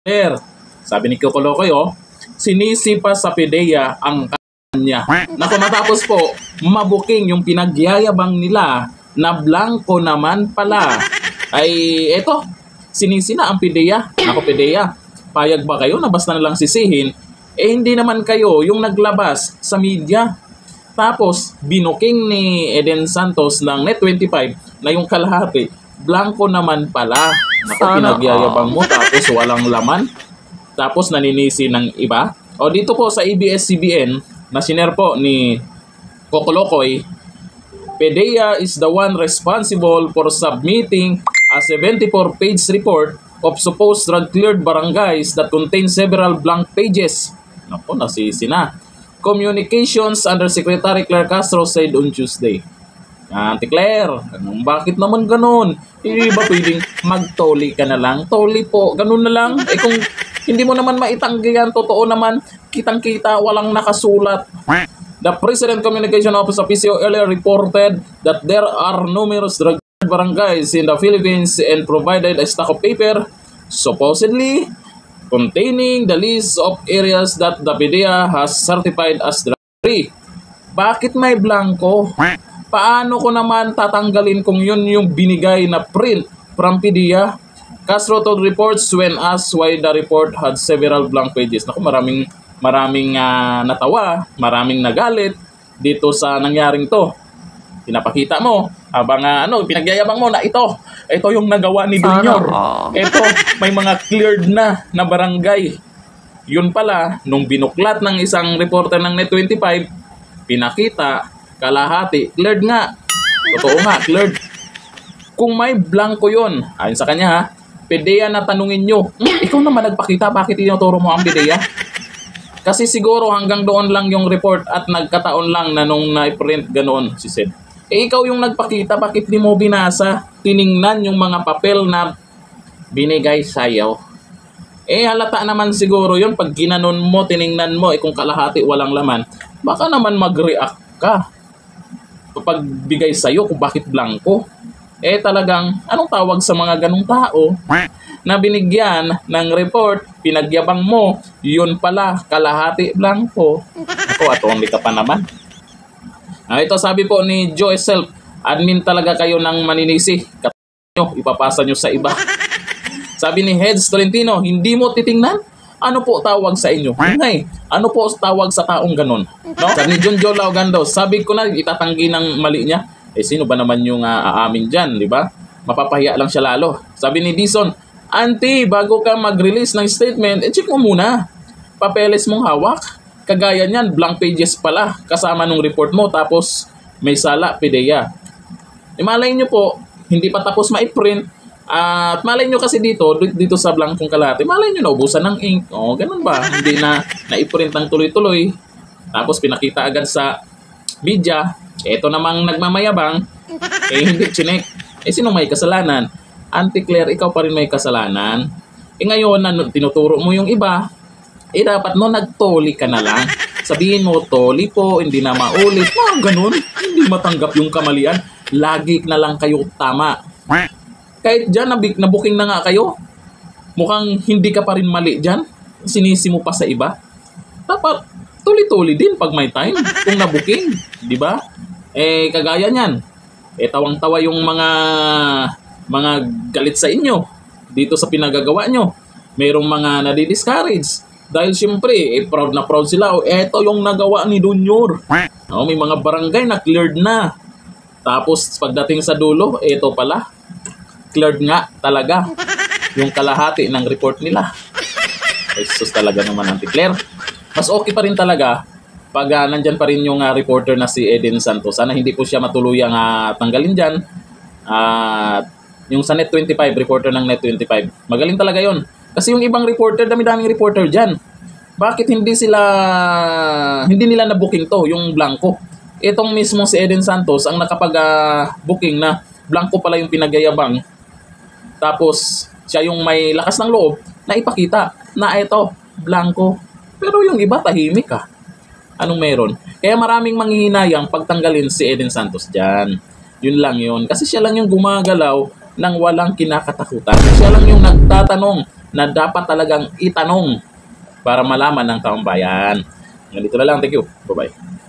Sir, sabi ni Kokolokoy, sinisipa sa PDEA ang kanya. Naku, matapos po, mabuking yung pinagyayabang nila na blanco naman pala. Ay, eto, sinisina ang PDEA. Naku, PDEA, payag ba kayo na basta na lang sisihin? Hindi naman kayo yung naglabas sa media. Tapos, binuking ni Eden Santos ng Net25 na yung kalahati, blanco naman pala. Naku, pinagyayabang mo tapos walang laman. Tapos naninisi ng iba. O dito po sa ABS-CBN na sinare po ni Kokolokoy, PDEA is the one responsible for submitting a 74-page report of supposed drug-cleared barangays that contain several blank pages. Naku, nasisi na. Communications Undersecretary Claire Castro said on Tuesday. Auntie Claire, bakit naman ganun? Hindi ba pwedeng magtoli ka na lang? Toli po, ganun na lang. Kung hindi mo naman maitanggi yan, totoo naman, kitang-kita, walang nakasulat. The President Communication Office of PCO earlier reported that there are numerous drug barangays in the Philippines and provided a stack of paper, supposedly containing the list of areas that the PDEA has certified as drug-free. Bakit may blanco? Paano ko naman tatanggalin kung yun yung binigay na print from PDEA? Castro told reports when asked why the report had several blank pages. Naku, maraming natawa, maraming nagalit dito sa nangyaring to. Pinapakita mo, habang pinagyayabang mo na ito yung nagawa ni Junior. Ito, may mga cleared na barangay. Yun pala, nung binuklat ng isang reporter ng Net25, pinakita, kalahati, cleared nga. Totoo nga, cleared. Kung may blanco yun, ayon sa kanya PDEA na tanungin nyo, ikaw naman nagpakita, bakit tinuturo mo ang PDEA? Kasi siguro hanggang doon lang yung report at nagkataon lang na nung na-print ganoon, si said. Ikaw yung nagpakita, bakit di mo binasa? Tiningnan yung mga papel na binigay sa'yo. Halata naman siguro yun, pag ginanon mo, tiningnan mo, kung kalahati walang laman, baka naman mag-react ka. Kapag bigay sa'yo kung bakit blanco. Talagang, anong tawag sa mga ganong tao na binigyan ng report, pinagyabang mo, yun pala, kalahati blanco. Ako, atong ka pa naman. Ito sabi po ni Joe Self, admin talaga kayo ng maninisi. Nyo, ipapasa nyo sa iba. Sabi ni Heads Tolentino, hindi mo titingnan? Ano po tawag sa inyo? Ngay, ano po tawag sa taong ganon? No? Sabi ni John Joe Laugando, sabi ko na itatanggi ng mali niya. Sino ba naman yung aamin dyan, di ba? Mapapahiya lang siya lalo. Sabi ni Dison, Auntie, bago ka mag-release ng statement, check mo muna. Papeles mong hawak. Kagaya niyan, blank pages pala kasama nung report mo, tapos may sala, PDEA. Malay nyo po, hindi pa tapos ma-print. At malay nyo kasi dito sa blankong kalahati, malay nyo naubusan ng ink. Ganun ba? Hindi na i-print ng tuloy-tuloy. Tapos pinakita agad sa media. Ito namang nagmamayabang, hindi chinek. Sino may kasalanan? Auntie Claire, ikaw pa rin may kasalanan. Ngayon, tinuturo mo yung iba, dapat nagtoli ka na lang. Sabihin mo, toli po, hindi na maulit. Ganun, hindi matanggap yung kamalian. Lagi na lang kayo tama. Kahit dyan, nabuking na nga kayo. Mukhang hindi ka pa rin mali dyan. Sinisi mo pa sa iba. Dapat, tuli-tuli din pag may time. Kung nabuking, di ba? Kagaya niyan. Tawang-tawa yung mga galit sa inyo dito sa pinagagawa nyo. Merong mga nadi-discourage. Dahil siyempre, proud na proud sila. Eto yung nagawa ni Junior. May mga barangay na cleared na. Tapos pagdating sa dulo, eto pala. Cleared nga talaga yung kalahati ng report nila. Jesus talaga naman, Auntie Claire. Mas okay pa rin talaga pag nandyan pa rin yung reporter na si Eden Santos. Sana hindi po siya matuluyang tanggalin dyan. Yung sa Net25, reporter ng Net25. Magaling talaga yon. Kasi yung ibang reporter, dami-daming reporter dyan. Bakit hindi nila na-booking to, yung blanco? Itong mismo si Eden Santos ang nakapag-booking na blanco pala yung pinagayabang. Tapos, siya yung may lakas ng loob na ipakita na ito, blanco. Pero yung iba, tahimik Anong meron? Kaya maraming manghihinayang pagtanggalin si Eden Santos dyan. Yun lang yun. Kasi siya lang yung gumagalaw ng walang kinakatakutan. Siya lang yung nagtatanong na dapat talagang itanong para malaman ng taong bayan. Ganito na lang. Thank you. Bye-bye.